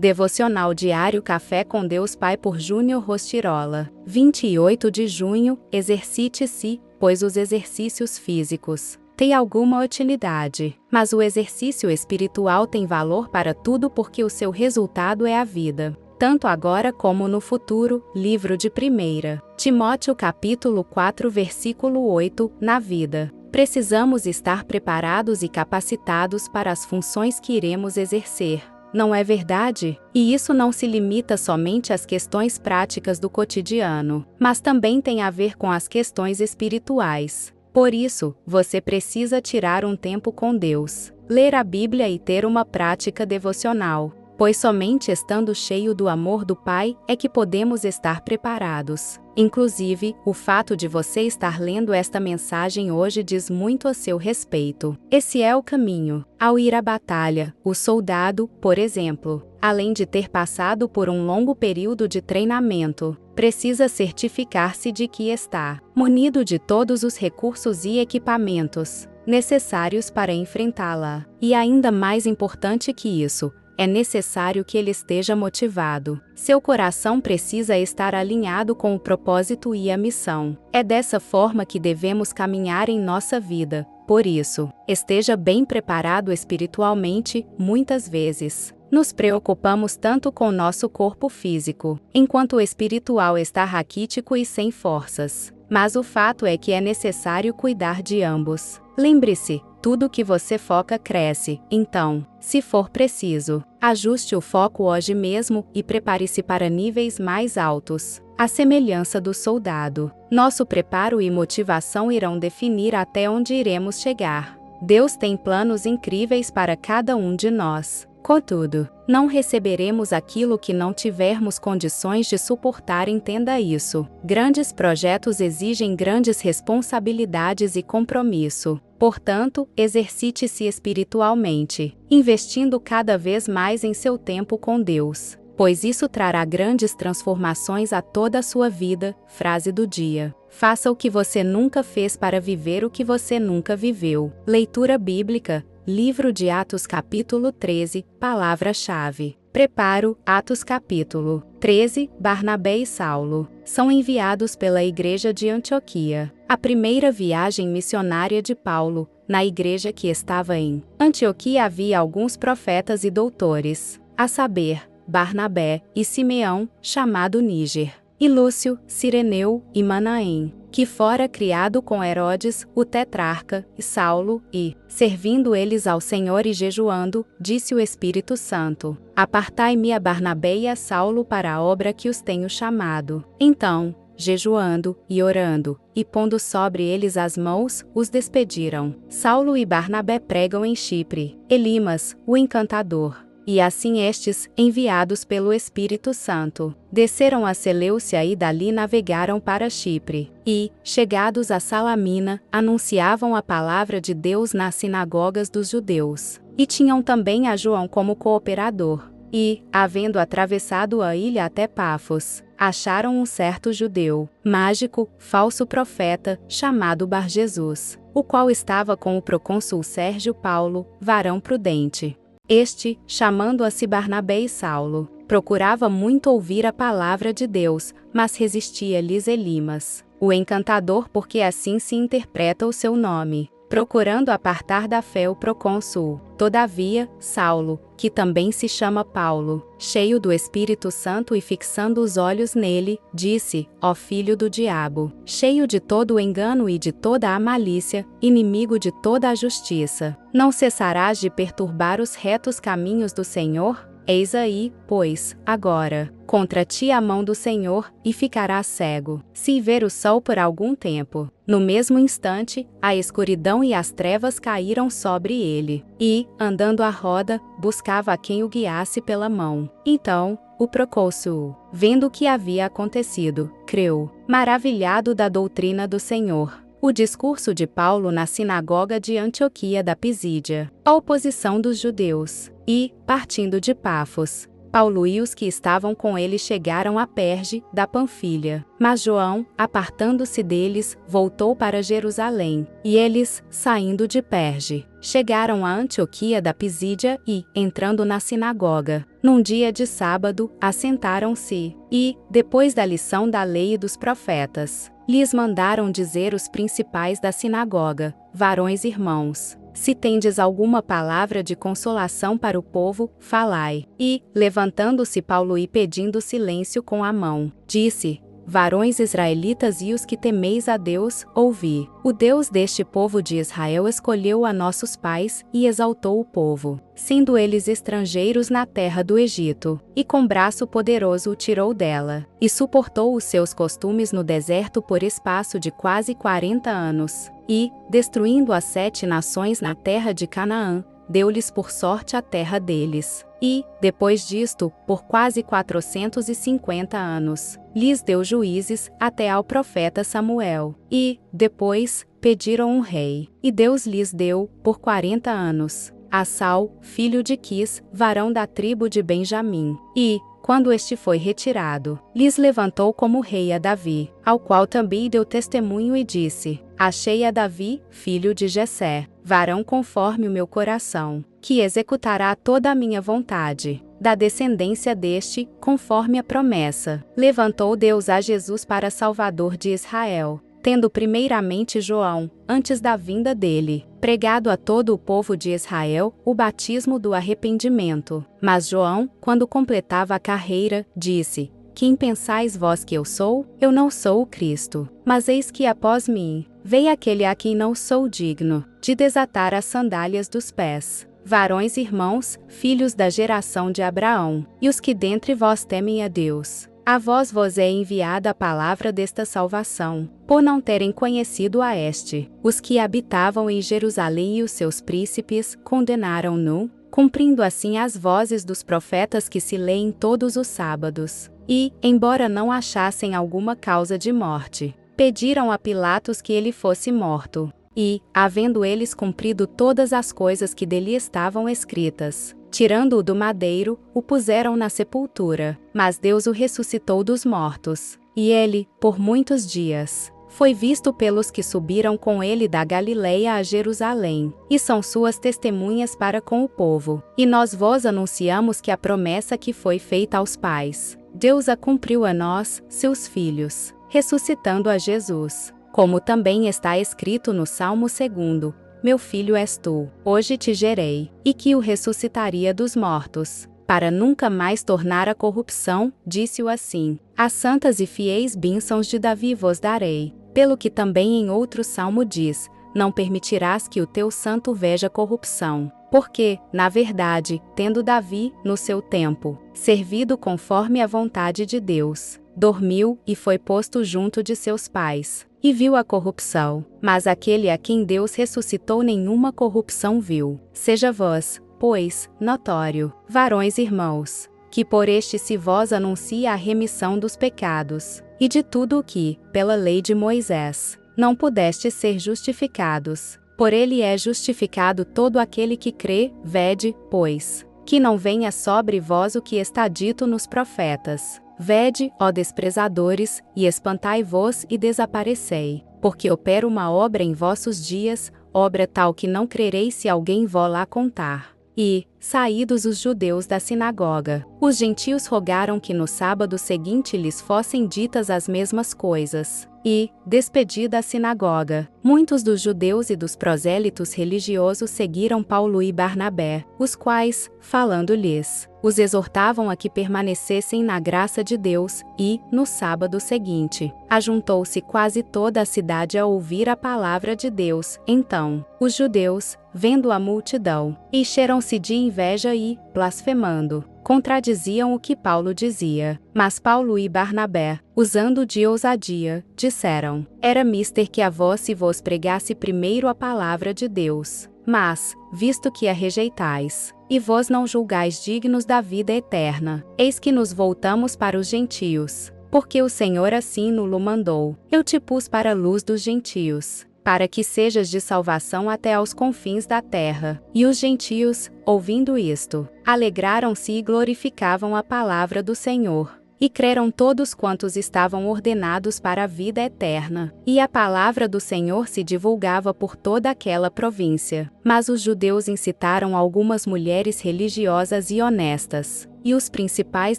Devocional Diário Café com Deus Pai por Júnior Rostirola. 28 de junho, exercite-se, pois os exercícios físicos têm alguma utilidade, mas o exercício espiritual tem valor para tudo porque o seu resultado é a vida, tanto agora como no futuro. Livro de 1 Timóteo capítulo 4 versículo 8. Na vida, precisamos estar preparados e capacitados para as funções que iremos exercer. Não é verdade? E isso não se limita somente às questões práticas do cotidiano, mas também tem a ver com as questões espirituais. Por isso, você precisa tirar um tempo com Deus, ler a Bíblia e ter uma prática devocional, pois somente estando cheio do amor do Pai é que podemos estar preparados. Inclusive, o fato de você estar lendo esta mensagem hoje diz muito a seu respeito. Esse é o caminho. Ao ir à batalha, o soldado, por exemplo, além de ter passado por um longo período de treinamento, precisa certificar-se de que está munido de todos os recursos e equipamentos necessários para enfrentá-la. E ainda mais importante que isso, é necessário que ele esteja motivado. Seu coração precisa estar alinhado com o propósito e a missão. É dessa forma que devemos caminhar em nossa vida. Por isso, esteja bem preparado espiritualmente. Muitas vezes, nos preocupamos tanto com nosso corpo físico, enquanto o espiritual está raquítico e sem forças. Mas o fato é que é necessário cuidar de ambos. Lembre-se, tudo que você foca cresce. Então, se for preciso, ajuste o foco hoje mesmo e prepare-se para níveis mais altos. À semelhança do soldado, nosso preparo e motivação irão definir até onde iremos chegar. Deus tem planos incríveis para cada um de nós. Contudo, não receberemos aquilo que não tivermos condições de suportar. Entenda isso. Grandes projetos exigem grandes responsabilidades e compromisso. Portanto, exercite-se espiritualmente, investindo cada vez mais em seu tempo com Deus, pois isso trará grandes transformações a toda a sua vida. Frase do dia: faça o que você nunca fez para viver o que você nunca viveu. Leitura bíblica. Livro de Atos capítulo 13, palavra-chave. Preparo. Atos capítulo 13, Barnabé e Saulo são enviados pela igreja de Antioquia. A primeira viagem missionária de Paulo, na igreja que estava em Antioquia havia alguns profetas e doutores, a saber, Barnabé e Simeão, chamado Níger, e Lúcio, Cireneu e Manaém, que fora criado com Herodes, o tetrarca, e Saulo, e, servindo eles ao Senhor e jejuando, disse o Espírito Santo: apartai-me a Barnabé e a Saulo para a obra que os tenho chamado. Então, jejuando e orando, e pondo sobre eles as mãos, os despediram. Saulo e Barnabé pregam em Chipre. Elimas, o encantador, e assim estes, enviados pelo Espírito Santo, desceram a Seleucia e dali navegaram para Chipre, e, chegados a Salamina, anunciavam a palavra de Deus nas sinagogas dos judeus. E tinham também a João como cooperador. E, havendo atravessado a ilha até Pafos, acharam um certo judeu, mágico, falso profeta, chamado Bar-Jesus, o qual estava com o procônsul Sérgio Paulo, varão prudente. Este, chamando a si Barnabé e Saulo, procurava muito ouvir a palavra de Deus, mas resistia-lhes Elimas, o encantador, porque assim se interpreta o seu nome, procurando apartar da fé o procônsul. Todavia, Saulo, que também se chama Paulo, cheio do Espírito Santo e fixando os olhos nele, disse: ó filho do diabo, cheio de todo o engano e de toda a malícia, inimigo de toda a justiça, não cessarás de perturbar os retos caminhos do Senhor? Eis aí, pois, agora, contra ti a mão do Senhor, e ficarás cego, se ver o sol por algum tempo. No mesmo instante, a escuridão e as trevas caíram sobre ele, e, andando à roda, buscava a quem o guiasse pela mão. Então, o procônsul, vendo o que havia acontecido, creu, maravilhado da doutrina do Senhor. O discurso de Paulo na sinagoga de Antioquia da Pisídia, a oposição dos judeus, e, partindo de Pafos, Paulo e os que estavam com ele chegaram a Perge, da Panfilha. Mas João, apartando-se deles, voltou para Jerusalém, e eles, saindo de Perge, chegaram a Antioquia da Pisídia e, entrando na sinagoga, num dia de sábado, assentaram-se, e, depois da lição da lei e dos profetas, lhes mandaram dizer os principais da sinagoga: varões irmãos, se tendes alguma palavra de consolação para o povo, falai. E, levantando-se Paulo e pedindo silêncio com a mão, disse: varões israelitas e os que temeis a Deus, ouvi. O Deus deste povo de Israel escolheu a nossos pais e exaltou o povo, sendo eles estrangeiros na terra do Egito, e com braço poderoso o tirou dela, e suportou os seus costumes no deserto por espaço de quase 40 anos, e, destruindo as 7 nações na terra de Canaã, deu-lhes por sorte a terra deles. E, depois disto, por quase 450 anos, lhes deu juízes, até ao profeta Samuel. E, depois, pediram um rei. E Deus lhes deu, por 40 anos, a Saul, filho de Quis, varão da tribo de Benjamim. E, quando este foi retirado, lhes levantou como rei a Davi, ao qual também deu testemunho e disse: achei a Davi, filho de Jessé, varão conforme o meu coração, que executará toda a minha vontade. Da descendência deste, conforme a promessa, levantou Deus a Jesus para Salvador de Israel, tendo primeiramente João, antes da vinda dele, pregado a todo o povo de Israel o batismo do arrependimento. Mas João, quando completava a carreira, disse: quem pensais vós que eu sou? Eu não sou o Cristo, mas eis que após mim vem aquele a quem não sou digno de desatar as sandálias dos pés. Varões irmãos, filhos da geração de Abraão, e os que dentre vós temem a Deus, a vós vos é enviada a palavra desta salvação, por não terem conhecido a este. Os que habitavam em Jerusalém e os seus príncipes condenaram-no, cumprindo assim as vozes dos profetas que se leem todos os sábados. E, embora não achassem alguma causa de morte, pediram a Pilatos que ele fosse morto. E, havendo eles cumprido todas as coisas que dele estavam escritas, tirando-o do madeiro, o puseram na sepultura. Mas Deus o ressuscitou dos mortos. E ele, por muitos dias, foi visto pelos que subiram com ele da Galileia a Jerusalém, e são suas testemunhas para com o povo. E nós vos anunciamos que a promessa que foi feita aos pais, Deus a cumpriu a nós, seus filhos, ressuscitando a Jesus. Como também está escrito no Salmo 2: meu filho és tu, hoje te gerei, e que o ressuscitaria dos mortos, para nunca mais tornar a corrupção, disse-o assim: as santas e fiéis bênçãos de Davi vos darei. Pelo que também em outro salmo diz: não permitirás que o teu santo veja corrupção. Porque, na verdade, tendo Davi, no seu tempo, servido conforme a vontade de Deus, dormiu e foi posto junto de seus pais, e viu a corrupção. Mas aquele a quem Deus ressuscitou nenhuma corrupção viu. Seja vós, pois, notório, varões irmãos, que por este se vos anuncia a remissão dos pecados, e de tudo o que, pela lei de Moisés, não pudestes ser justificados. Por ele é justificado todo aquele que crê. Vede, pois, que não venha sobre vós o que está dito nos profetas: vede, ó desprezadores, e espantai-vos e desaparecei, porque opero uma obra em vossos dias, obra tal que não crereis se alguém vó-la contar. E, saídos os judeus da sinagoga, os gentios rogaram que no sábado seguinte lhes fossem ditas as mesmas coisas. E, despedida a sinagoga, muitos dos judeus e dos prosélitos religiosos seguiram Paulo e Barnabé, os quais, falando-lhes, os exortavam a que permanecessem na graça de Deus. E, no sábado seguinte, ajuntou-se quase toda a cidade a ouvir a palavra de Deus. Então, os judeus, vendo a multidão, encheram-se de inveja e, blasfemando, contradiziam o que Paulo dizia. Mas Paulo e Barnabé, usando de ousadia, disseram: era mister que a vós se vos pregasse primeiro a palavra de Deus. Mas, visto que a rejeitais, e vós não julgais dignos da vida eterna, eis que nos voltamos para os gentios, porque o Senhor assim nulo mandou. Eu te pus para a luz dos gentios, para que sejas de salvação até aos confins da terra. E os gentios, ouvindo isto, alegraram-se e glorificavam a palavra do Senhor. E creram todos quantos estavam ordenados para a vida eterna. E a palavra do Senhor se divulgava por toda aquela província. Mas os judeus incitaram algumas mulheres religiosas e honestas, e os principais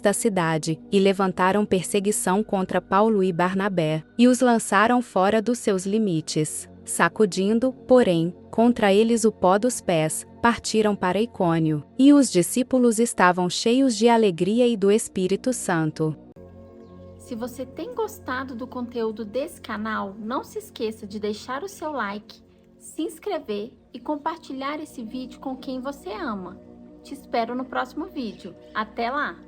da cidade, e levantaram perseguição contra Paulo e Barnabé, e os lançaram fora dos seus limites. Sacudindo, porém, contra eles o pó dos pés, partiram para Icônio, e os discípulos estavam cheios de alegria e do Espírito Santo. Se você tem gostado do conteúdo desse canal, não se esqueça de deixar o seu like, se inscrever e compartilhar esse vídeo com quem você ama. Te espero no próximo vídeo. Até lá!